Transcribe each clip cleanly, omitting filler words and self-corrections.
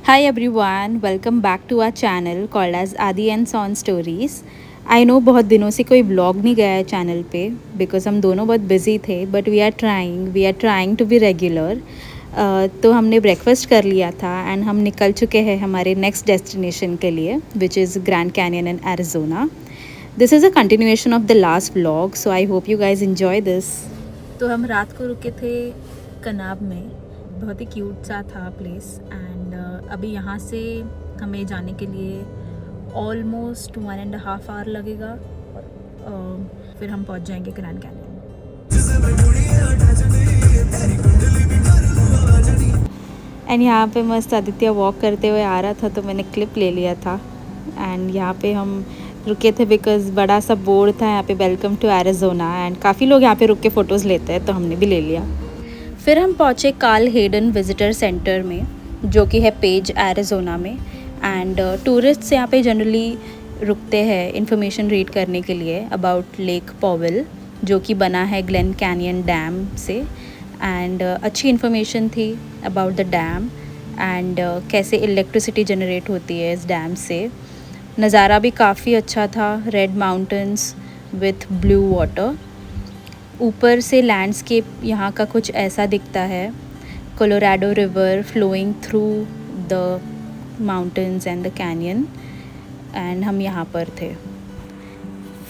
Hi everyone, welcome back to our channel called as Adi and Son Stories. I know बहुत दिनों से कोई vlog नहीं गया है चैनल पे बिकॉज हम दोनों बहुत बिजी थे but we are trying to be regular. तो हमने ब्रेकफास्ट कर लिया था एंड हम निकल चुके हैं हमारे नेक्स्ट डेस्टिनेशन के लिए which is grand canyon in Arizona. This is a continuation of the last vlog, so I hope you guys enjoy this. तो हम रात को रुके थे कनाब में, बहुत ही क्यूट सा था प्लेस एंड अभी यहाँ से हमें जाने के लिए ऑलमोस्ट 1.5 आवर लगेगा और फिर हम पहुँच जाएंगे ग्रैंड कैनियन। एंड यहाँ पे मस्त आदित्य वॉक करते हुए आ रहा था तो मैंने क्लिप ले लिया था। एंड यहाँ पे हम रुके थे बिकॉज़ बड़ा सा बोर्ड था यहाँ पे वेलकम टू एरिजोना एंड काफ़ी लोग यहाँ पे रुक के फ़ोटोज़ लेते हैं तो हमने भी ले लिया। फिर हम पहुँचे कार्ल हेडन विज़िटर सेंटर में जो कि है पेज एरिजोना में एंड टूरिस्ट्स यहाँ पे जनरली रुकते हैं इंफॉर्मेशन रीड करने के लिए अबाउट लेक पॉवेल जो कि बना है ग्लेन कैनियन डैम से। एंड अच्छी इन्फॉर्मेशन थी अबाउट द डैम एंड कैसे इलेक्ट्रिसिटी जनरेट होती है इस डैम से। नज़ारा भी काफ़ी अच्छा था, red mountains with blue water. ऊपर से लैंडस्केप यहाँ का कुछ ऐसा दिखता है, Colorado river flowing through the mountains and the canyon. And हम यहाँ पर थे।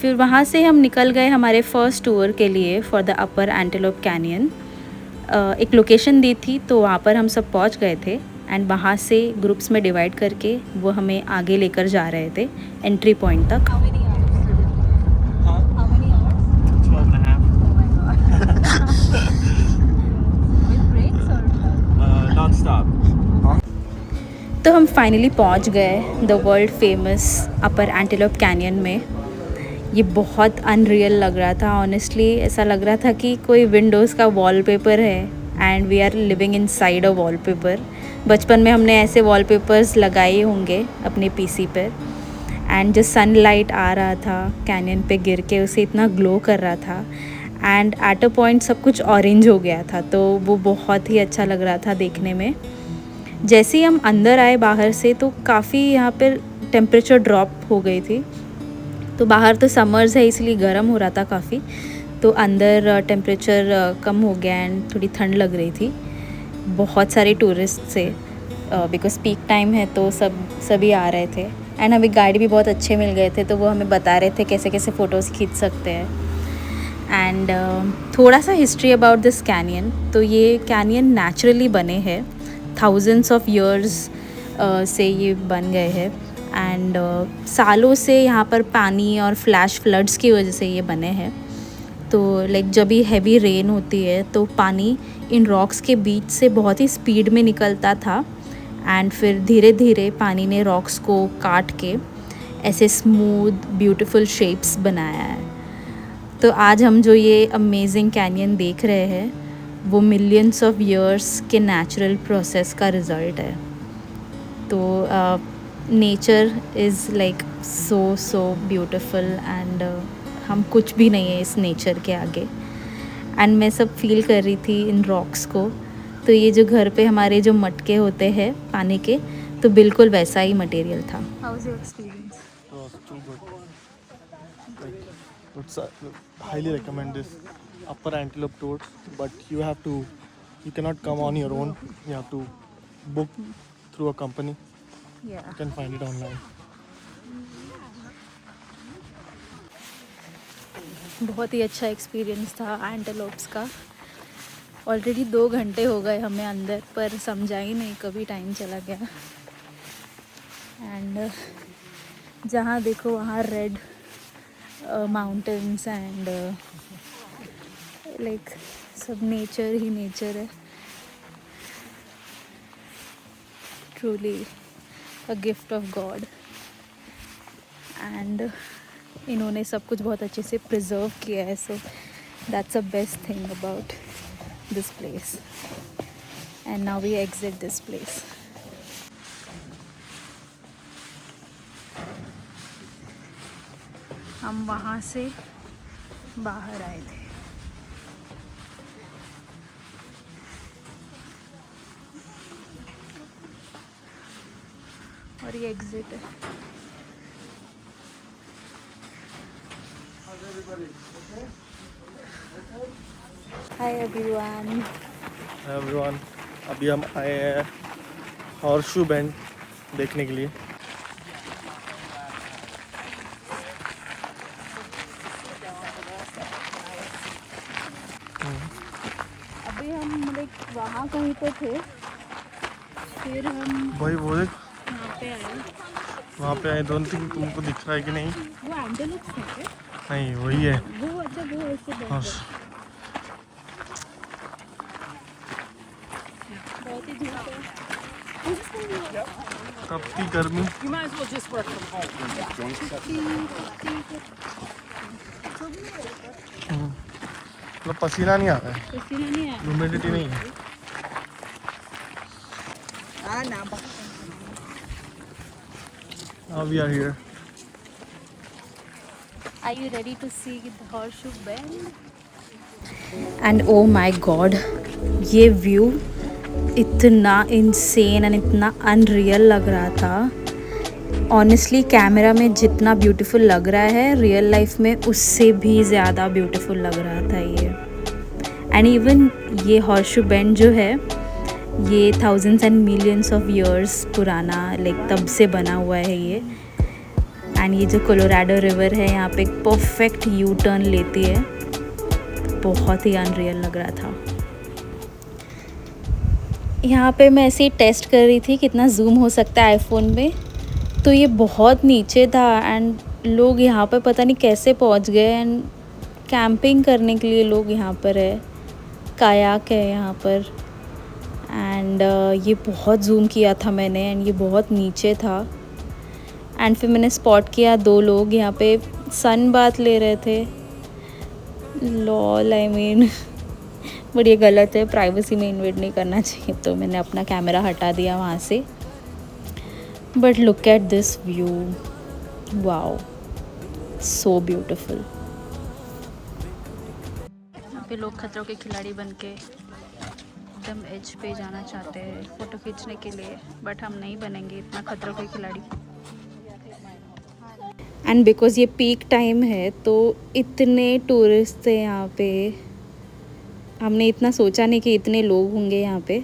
फिर वहाँ से हम निकल गए हमारे फर्स्ट टूर के लिए for the upper antelope canyon. एक लोकेशन दी थी तो वहाँ पर हम सब पहुँच गए थे एंड वहाँ से ग्रुप्स में डिवाइड करके वो हमें आगे लेकर जा रहे थे एंट्री पॉइंट तक। 12 and a half. Non-stop. तो हम फाइनली पहुंच गए the world famous upper antelope canyon में। ये बहुत अनरियल लग रहा था ऑनेस्टली, ऐसा लग रहा था कि कोई विंडोज़ का वॉलपेपर है and we are living inside a wallpaper. बचपन में हमने ऐसे वॉलपेपर्स लगाए होंगे अपने पीसी पर एंड जो सनलाइट आ रहा था कैनियन पे गिर के उसे इतना ग्लो कर रहा था एंड एट अ पॉइंट सब कुछ ऑरेंज हो गया था तो वो बहुत ही अच्छा लग रहा था देखने में। जैसे ही हम अंदर आए बाहर से तो काफ़ी यहाँ पर टेम्परेचर ड्रॉप हो गई थी। तो बाहर तो समर्स है इसलिए गर्म हो रहा था काफ़ी, तो अंदर टेम्परेचर कम हो गया एंड थोड़ी ठंड लग रही थी। बहुत सारे टूरिस्ट से बिकॉज़ पीक टाइम है तो सभी आ रहे थे एंड हमें गाइड भी बहुत अच्छे मिल गए थे तो वो हमें बता रहे थे कैसे कैसे फ़ोटोज़ खींच सकते हैं। एंड थोड़ा सा हिस्ट्री अबाउट दिस कैनियन। तो ये कैनियन नेचुरली बने हैं, थाउजेंड्स ऑफ ईयर्स से ये बन गए हैं एंड सालों से यहाँ पर पानी और फ्लैश फ्लड्स की वजह से ये बने हैं। तो लाइक जब भी हैवी रेन होती है तो पानी इन रॉक्स के बीच से बहुत ही स्पीड में निकलता था एंड फिर धीरे धीरे पानी ने रॉक्स को काट के ऐसे स्मूथ ब्यूटीफुल शेप्स बनाया है। तो आज हम जो ये अमेजिंग कैनियन देख रहे हैं वो मिलियंस ऑफ ईयर्स के नेचुरल प्रोसेस का रिज़ल्ट है। तो nature is like so beautiful and हम कुछ भी नहीं है इस नेचर के आगे। एंड मैं सब फील कर रही थी इन रॉक्स को। तो ये जो घर पे हमारे जो मटके होते हैं पानी के, तो बिल्कुल वैसा ही मटेरियल था। How was your experience? It was too good. Like, would highly recommend this upper antelope tours, but you cannot come on your own. You have to book through a company. या You can find it online. बहुत ही अच्छा experience था antelopes का। Already 2 घंटे हो गए हमें अंदर पर समझा ही नहीं कभी टाइम चला गया। एंड जहाँ देखो वहाँ रेड माउंटेन्स एंड लाइक सब नेचर ही नेचर है। Truly a gift of God. And इन्होंने सब कुछ बहुत अच्छे से प्रिजर्व किया है, so that's a best thing about this place. And now we exit this place. हम वहाँ से बाहर आए थे। और ये एग्जिट है। Hi everyone. एवरीवन, अभी हम आए हैं हॉर्सशू बैंड देखने के लिए। अभी हम लाइक वहाँ कहीं पे थे, फिर हम भाई वो देख, यहाँ पे आए। वहाँ पे आए। डोंट थिंक तुमको दिख रहा है कि नहीं। वो एंटेलोप्स है क्या? नहीं, वही है। वो अच्छा, वो ऐसे बैठ हाँ, गए। बहुत ही धूप है। तपती गर्मी। मतलब पसीना नहीं आ रहा है, पसीना नहीं आया। ह्यूमिडिटी नहीं है। Now we are here. Are you ready to see the horseshoe bend? And oh my god, ये व्यू इतना इंसेन एंड इतना अनरियल लग रहा था। ऑनेस्टली कैमरा में जितना ब्यूटीफुल लग रहा है, रियल लाइफ में उससे भी ज़्यादा ब्यूटीफुल लग रहा था ये। एंड इवन ये हॉर्सशू बेंड जो है, ये thousands and millions of years पुराना लाइक तब से बना हुआ है ये। एंड ये जो कोलोराडो रिवर है, यहाँ पे एक परफेक्ट यू टर्न लेती है। बहुत ही अनरियल लग रहा था। यहाँ पे मैं ऐसे ही टेस्ट कर रही थी कितना जूम हो सकता है आईफोन में, तो ये बहुत नीचे था एंड लोग यहाँ पर पता नहीं कैसे पहुँच गए। एंड कैंपिंग करने के लिए लोग यहाँ पर है, कायाक है यहाँ पर। एंड ये बहुत जूम किया था मैंने, एंड ये बहुत नीचे था। एंड फिर मैंने स्पॉट किया 2 लोग यहाँ पे सन बात ले रहे थे। लॉल, आई मीन बट ये गलत है, प्राइवेसी में इन्वेट नहीं करना चाहिए, तो मैंने अपना कैमरा हटा दिया वहाँ से। But look at this view, wow, so beautiful. यहाँ पे लोग खतरों के खिलाड़ी बन के एकदम एज पे जाना चाहते हैं फ़ोटो खींचने के लिए, बट हम नहीं बनेंगे इतना खतरों के खिलाड़ी। एंड बिकॉज़ ये पीक टाइम है तो इतने टूरिस्ट थे यहाँ पे। हमने इतना सोचा नहीं कि इतने लोग होंगे यहाँ पे,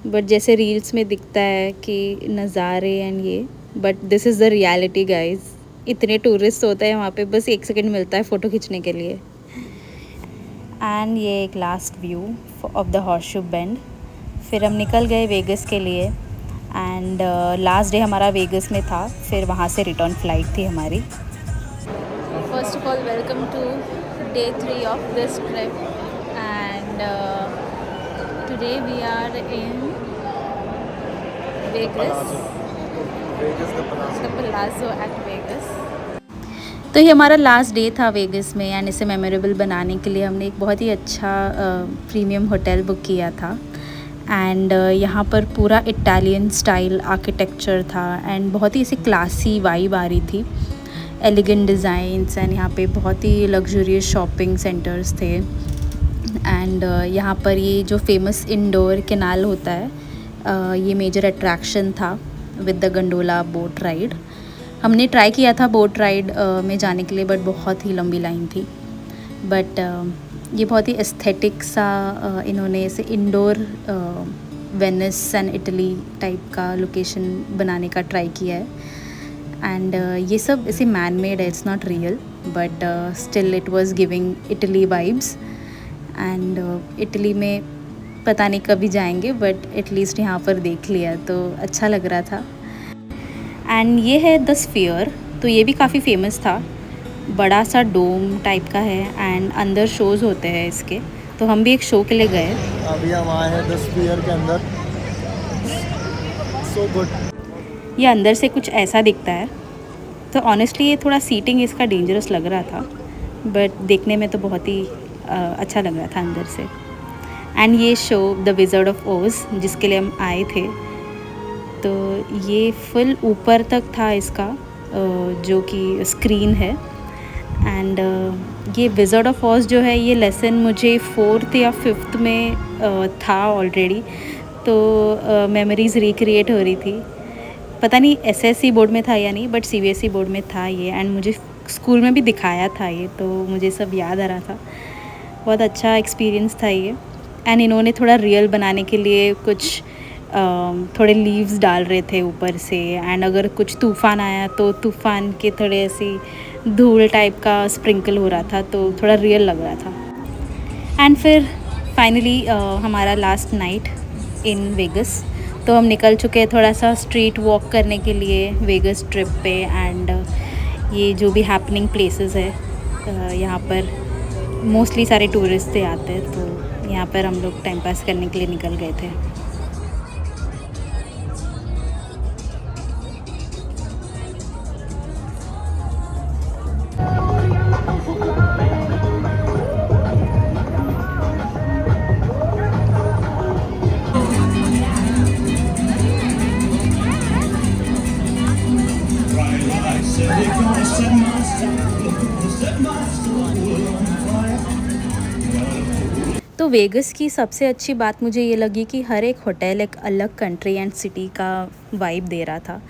बट जैसे रील्स में दिखता है कि नज़ारे एंड ये, but this is the reality guys. इतने टूरिस्ट होते हैं वहाँ पे, बस 1 सेकंड मिलता है फ़ोटो खींचने के लिए। एंड ये एक last view of the horseshoe bend. फिर हम निकल गए वेगस के लिए। एंड लास्ट डे हमारा वेगस में था, फिर वहाँ से रिटर्न फ्लाइट थी हमारी। First of all welcome to day 3 of this trip. And today we are in Vegas, the Palazzo at Vegas. तो ये हमारा लास्ट डे था वेगस में, एंड इसे मेमोरेबल बनाने के लिए हमने एक बहुत ही अच्छा प्रीमियम होटल बुक किया था। एंड यहाँ पर पूरा इटालियन स्टाइल आर्किटेक्चर था एंड बहुत ही ऐसी क्लासी वाइब आ रही थी, एलिगेंट डिज़ाइंस। एंड यहाँ पे बहुत ही लग्जरियस शॉपिंग सेंटर्स थे। एंड यहाँ पर ये जो फेमस इंडोर कैनाल होता है, ये मेजर अट्रैक्शन था with the gondola boat ride. हमने ट्राई किया था बोट राइड में जाने के लिए, बट बहुत ही लंबी लाइन थी। बट ये बहुत ही एस्थेटिक सा इन्होंने ऐसे indoor Venice and Italy type का लोकेशन बनाने का ट्राई किया है। एंड ये सब ऐसे मैन मेड है, it's not real, but still it was giving Italy vibes. And Italy में पता नहीं कभी जाएंगे, बट एटलीस्ट यहाँ पर देख लिया तो अच्छा लग रहा था। एंड ये है द स्फीयर, तो ये भी काफ़ी फेमस था, बड़ा सा डोम टाइप का है एंड अंदर शोज़ होते हैं इसके, तो हम भी एक शो के लिए गए। अभी हम आए हैं 10 स्फीयर के अंदर। So good. ये अंदर से कुछ ऐसा दिखता है, तो ऑनेस्टली ये थोड़ा सीटिंग इसका डेंजरस लग रहा था, बट देखने में तो बहुत ही अच्छा लग रहा था अंदर से। एंड ये शो द विज़र्ड ऑफ ओज जिसके लिए हम आए थे, तो ये फुल ऊपर तक था इसका जो कि स्क्रीन है। एंड ये विज़र्ड ऑफ ऑज जो है, ये लेसन मुझे 4th या 5th में था ऑलरेडी, तो मेमोरीज़ रिक्रिएट हो रही थी। पता नहीं एसएससी बोर्ड में था या नहीं, बट सीबीएसई बोर्ड में था ये, एंड मुझे स्कूल में भी दिखाया था ये, तो मुझे सब याद आ रहा था। बहुत अच्छा एक्सपीरियंस था ये। एंड इन्होंने थोड़ा रियल बनाने के लिए कुछ थोड़े लीव्स डाल रहे थे ऊपर से, एंड अगर कुछ तूफ़ान आया तो तूफ़ान के थोड़े ऐसी धूल टाइप का स्प्रिंकल हो रहा था, तो थोड़ा रियल लग रहा था। एंड फिर फाइनली हमारा लास्ट नाइट इन वेगस, तो हम निकल चुके हैं थोड़ा सा स्ट्रीट वॉक करने के लिए वेगस ट्रिप पे। एंड ये जो भी हैपनिंग प्लेसेस है, यहाँ पर मोस्टली सारे टूरिस्ट आते हैं, तो यहाँ पर हम लोग टाइम पास करने के लिए निकल गए थे। तो वेगस की सबसे अच्छी बात मुझे ये लगी कि हर एक होटल एक अलग कंट्री एंड सिटी का वाइब दे रहा था।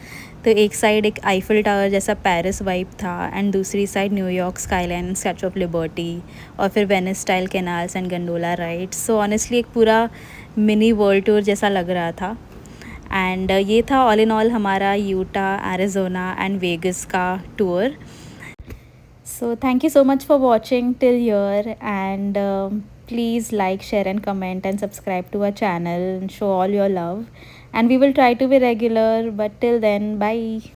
तो एक साइड एक आईफिल टावर जैसा पेरिस वाइब था, एंड दूसरी side New York skyline, statue of liberty, और फिर Venice style canals and gondola rides. So honestly एक पूरा मिनी वर्ल्ड टूर जैसा लग रहा था। एंड ये था ऑल इन ऑल हमारा यूटा, एरिज़ोना एंड वेगस का tour. So thank you so much for watching till here, and please like, share and comment and subscribe to our channel and show all your love, and we will try to be regular, but till then, bye.